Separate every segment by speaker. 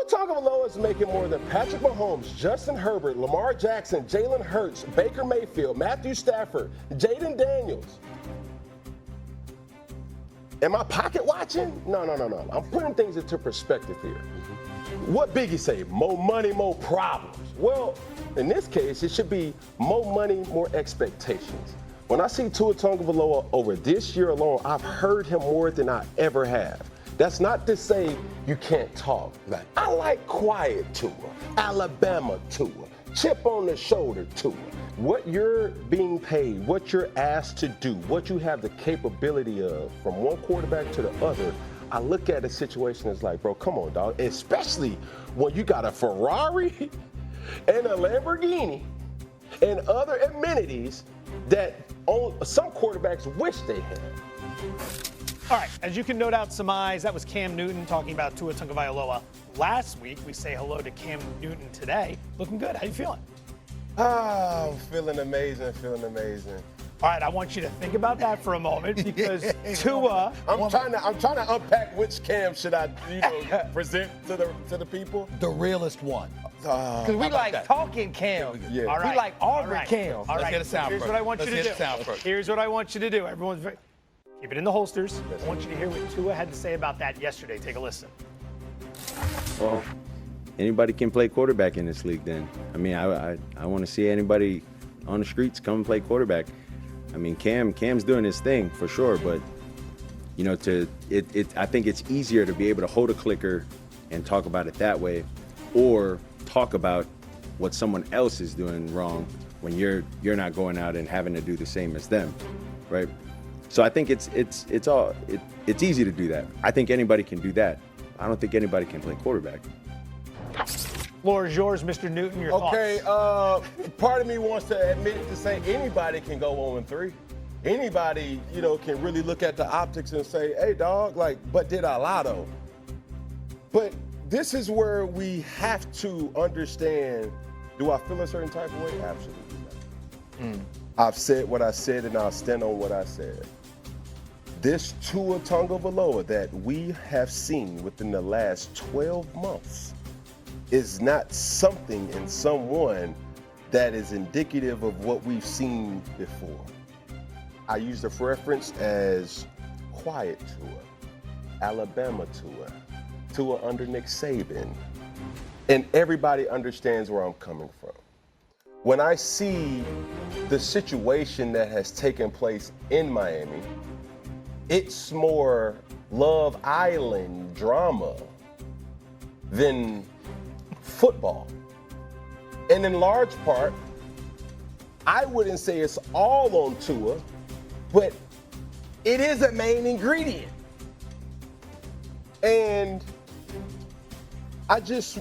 Speaker 1: Tua Tagovailoa is making more than Patrick Mahomes, Justin Herbert, Lamar Jackson, Jalen Hurts, Baker Mayfield, Matthew Stafford, Jayden Daniels. Am I pocket watching? No. I'm putting things into perspective here. What Biggie say? More money, more problems. Well, in this case, it should be more money, more expectations. When I see Tua Tagovailoa over this year alone, I've heard him more than I ever have. That's not to say you can't talk.
Speaker 2: Right.
Speaker 1: I like quiet Tua, Alabama Tua, chip on the shoulder Tua. What you're being paid, what you're asked to do, what you have the capability of from one quarterback to the other, I look at the situation as like, bro, come on, dog. Especially when you got a Ferrari and a Lamborghini and other amenities that some quarterbacks wish they had.
Speaker 3: All right, as you can no doubt surmise, that was Cam Newton talking about Tua Tagovailoa last week. We say hello to Cam Newton today. Looking good. How you feeling?
Speaker 1: I'm feeling amazing.
Speaker 3: All right, I want you to think about that for a moment because Tua.
Speaker 1: I'm trying to unpack which Cam should I, present to the people.
Speaker 2: The realest one.
Speaker 4: Because we like talking Cam.
Speaker 1: Yeah.
Speaker 3: All right.
Speaker 4: We like Aubrey Cam.
Speaker 3: All
Speaker 2: Let's
Speaker 3: right.
Speaker 2: get a sound
Speaker 3: Here's
Speaker 2: first.
Speaker 3: what I want you to
Speaker 2: Let's
Speaker 3: do.
Speaker 2: get a sound first.
Speaker 3: Here's what I want you to do. Everyone's keep it in the holsters. I want you to hear what Tua had to say about that yesterday. Take a listen.
Speaker 5: Well, anybody can play quarterback in this league then. I mean, I want to see anybody on the streets come and play quarterback. I mean, Cam's doing his thing for sure, but I think it's easier to be able to hold a clicker and talk about it that way, or talk about what someone else is doing wrong when you're not going out and having to do the same as them, right? So I think it's easy to do that. I think anybody can do that. I don't think anybody can play quarterback.
Speaker 3: Floor is yours, Mr. Newton. Your
Speaker 1: Okay,
Speaker 3: thoughts.
Speaker 1: part of me wants to admit to say anybody can go 0-3. Anybody, can really look at the optics and say, hey, dog, but did I lie, though? But this is where we have to understand, do I feel a certain type of way? Absolutely not. I've said what I said, and I'll stand on what I said. This Tua Tagovailoa that we have seen within the last 12 months is not something in someone that is indicative of what we've seen before. I use the reference as quiet Tua, Alabama Tua under Nick Saban, and everybody understands where I'm coming from. When I see the situation that has taken place in Miami, it's more Love Island drama than football. And in large part, I wouldn't say it's all on Tua, but it is a main ingredient. And I just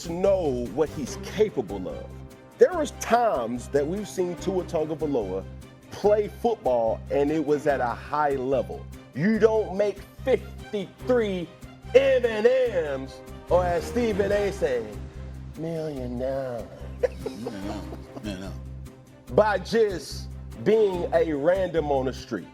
Speaker 1: know what he's capable of. There was times that we've seen Tua Tagovailoa play football and it was at a high level. You don't make 53 M&Ms, or as Stephen A. said, $1 million.
Speaker 2: No.
Speaker 1: By just being a random on the street.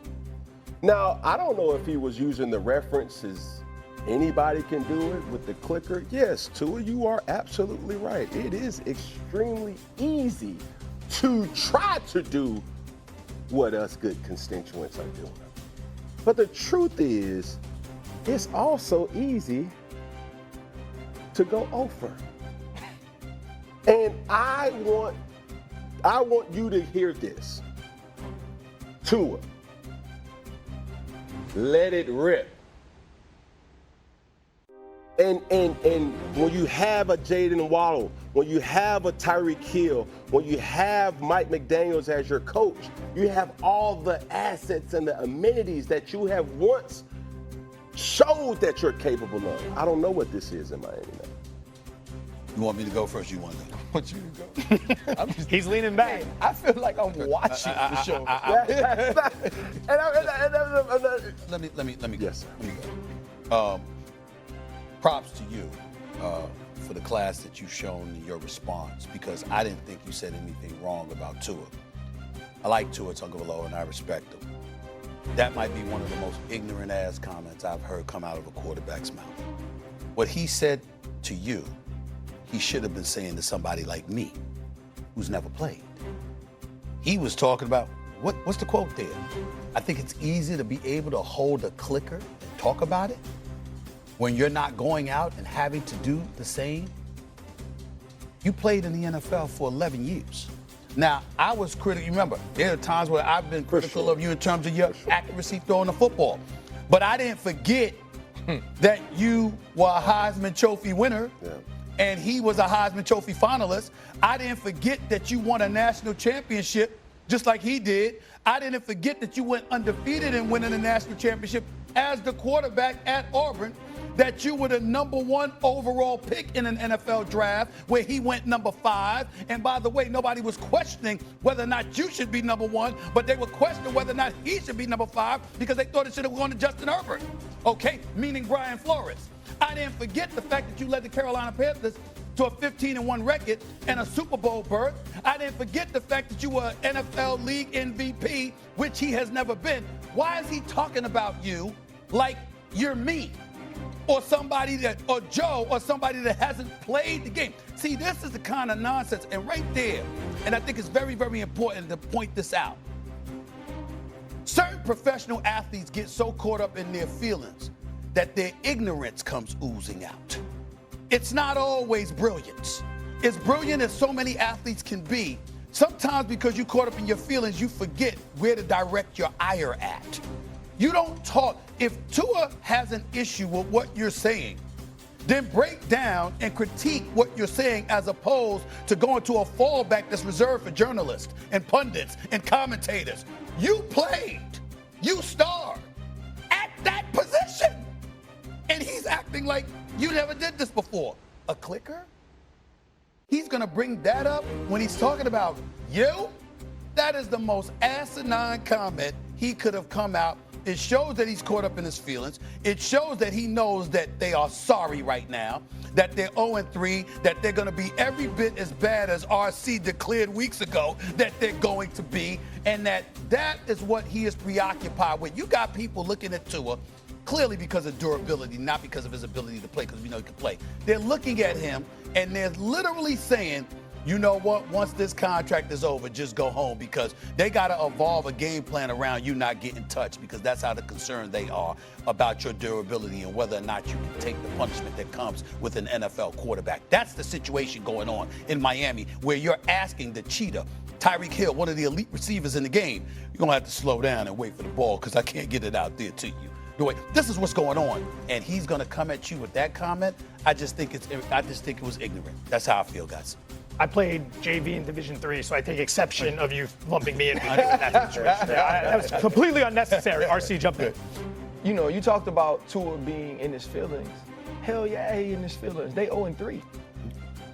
Speaker 1: Now, I don't know if he was using the references, anybody can do it with the clicker. Yes, Tua, you are absolutely right. It is extremely easy to try to do what us good constituents are doing. But the truth is, it's also easy to go over. And I want you to hear this. Tua, let it rip. And when you have a Jayden Waddle, when you have a Tyreek Hill, when you have Mike McDaniels as your coach, you have all the assets and the amenities that you have once showed that you're capable of. I don't know what this is in Miami now.
Speaker 2: You want me to go first? You want to? I want you to go.
Speaker 3: He's leaning back.
Speaker 4: I feel like I'm watching the show.
Speaker 2: Let me go.
Speaker 1: Yes, sir.
Speaker 2: Let me go. Props to you for the class that you've shown in your response, because I didn't think you said anything wrong about Tua. I like Tua Tagovailoa and I respect him. That might be one of the most ignorant ass comments I've heard come out of a quarterback's mouth. What he said to you, he should have been saying to somebody like me, who's never played. He was talking about, what's the quote there? I think it's easy to be able to hold a clicker and talk about it when you're not going out and having to do the same. You played in the NFL for 11 years. Now, I was critical. Remember, there are times where I've been critical of you in terms of your accuracy throwing the football. But I didn't forget that you were a Heisman Trophy winner, and he was a Heisman Trophy finalist. I didn't forget that you won a national championship just like he did. I didn't forget that you went undefeated in winning a national championship as the quarterback at Auburn, that you were the #1 overall pick in an NFL draft where he went #5. And by the way, nobody was questioning whether or not you should be #1, but they were questioning whether or not he should be #5 because they thought it should have gone to Justin Herbert. Okay, meaning Brian Flores. I didn't forget the fact that you led the Carolina Panthers to a 15-1 record and a Super Bowl berth. I didn't forget the fact that you were an NFL League MVP, which he has never been. Why is he talking about you like you're me? Or somebody that, or Joe, or somebody that hasn't played the game. See, this is the kind of nonsense. And right there, and I think it's very, very important to point this out. Certain professional athletes get so caught up in their feelings that their ignorance comes oozing out. It's not always brilliance. As brilliant as so many athletes can be, sometimes because you're caught up in your feelings, you forget where to direct your ire at. You don't talk. If Tua has an issue with what you're saying, then break down and critique what you're saying as opposed to going to a fallback that's reserved for journalists and pundits and commentators. You played. You starred at that position. And he's acting like you never did this before. A clicker? He's going to bring that up when he's talking about you? That is the most asinine comment he could have come out. It shows that he's caught up in his feelings. It shows that he knows that they are sorry right now, that they're 0-3, that they're going to be every bit as bad as RC declared weeks ago that they're going to be, and that is what he is preoccupied with. You got people looking at Tua clearly because of durability, not because of his ability to play, because we know he can play. They're looking at him, and they're literally saying, you know what, once this contract is over, just go home, because they got to evolve a game plan around you not getting touched, because that's how the concerned they are about your durability and whether or not you can take the punishment that comes with an NFL quarterback. That's the situation going on in Miami, where you're asking the cheetah, Tyreek Hill, one of the elite receivers in the game, you're going to have to slow down and wait for the ball because I can't get it out there to you. This is what's going on, and he's going to come at you with that comment. I just think it was ignorant. That's how I feel, guys.
Speaker 3: I played JV in Division III, so I take exception of you lumping me in that situation. That was completely unnecessary. RC, jump in.
Speaker 4: You know, you talked about Tua being in his feelings. Hell yeah, he in his feelings. They 0-3.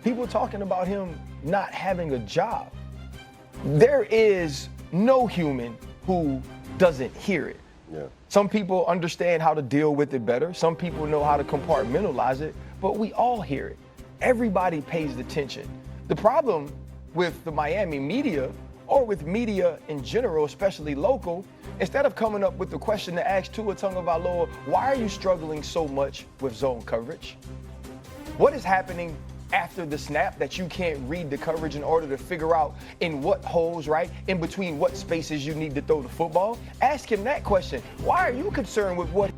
Speaker 4: People talking about him not having a job. There is no human who doesn't hear it.
Speaker 1: Yeah.
Speaker 4: Some people understand how to deal with it better. Some people know how to compartmentalize it, but we all hear it. Everybody pays attention. The problem with the Miami media, or with media in general, especially local, instead of coming up with the question to ask Tua Tagovailoa, why are you struggling so much with zone coverage? What is happening after the snap that you can't read the coverage in order to figure out in what holes, right, in between what spaces you need to throw the football? Ask him that question. Why are you concerned with what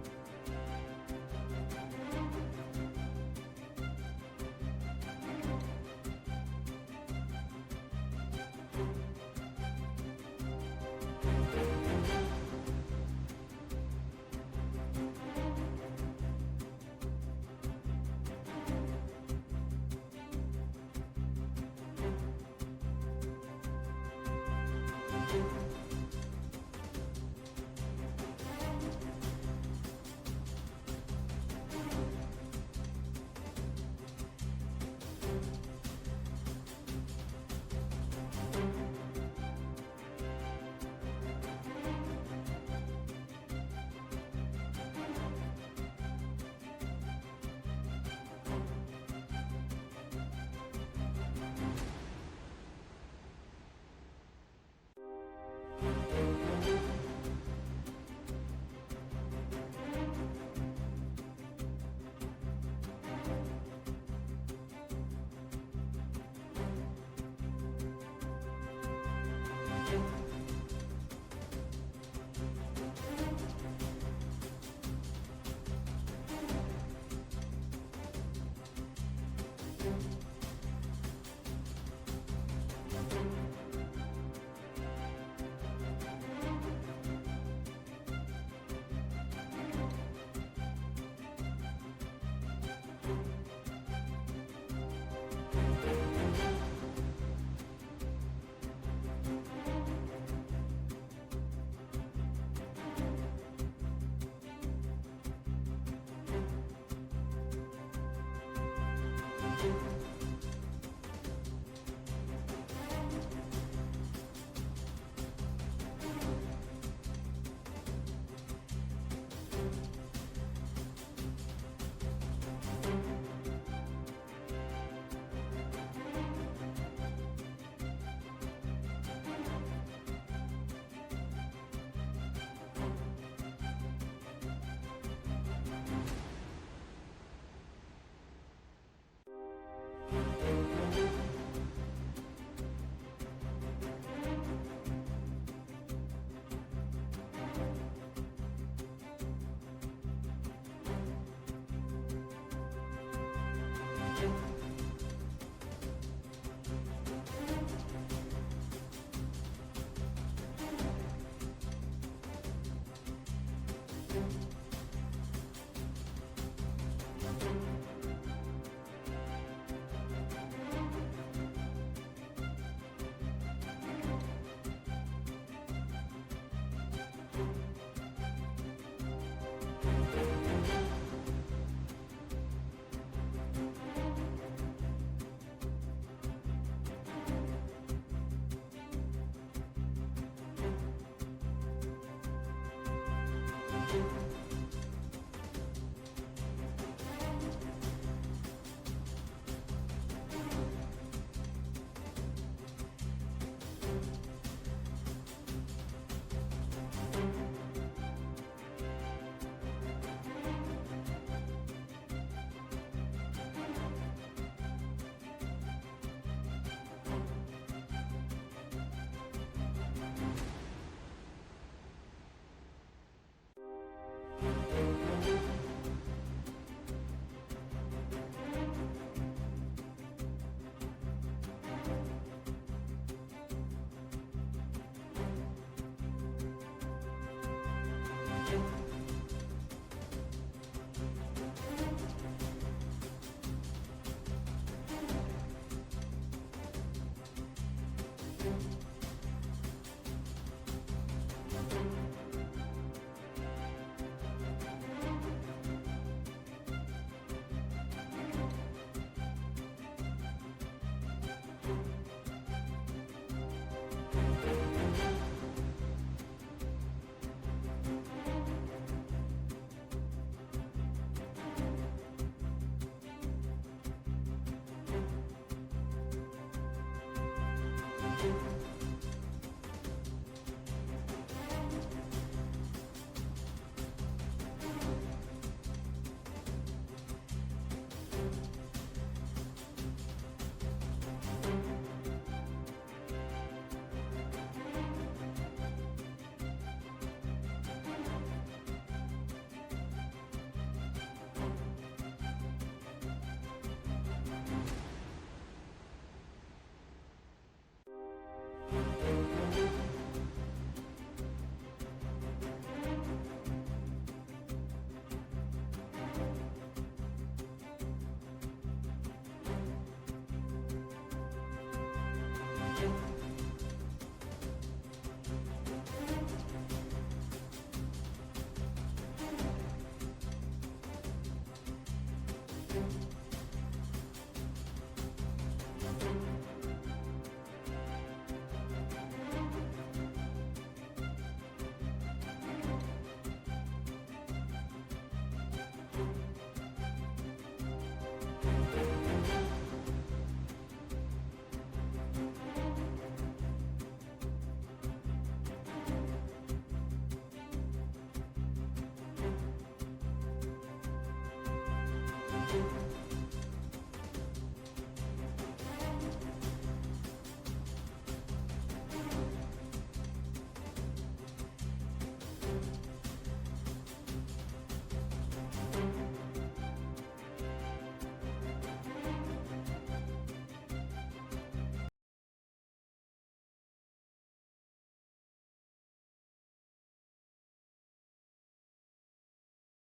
Speaker 6: you.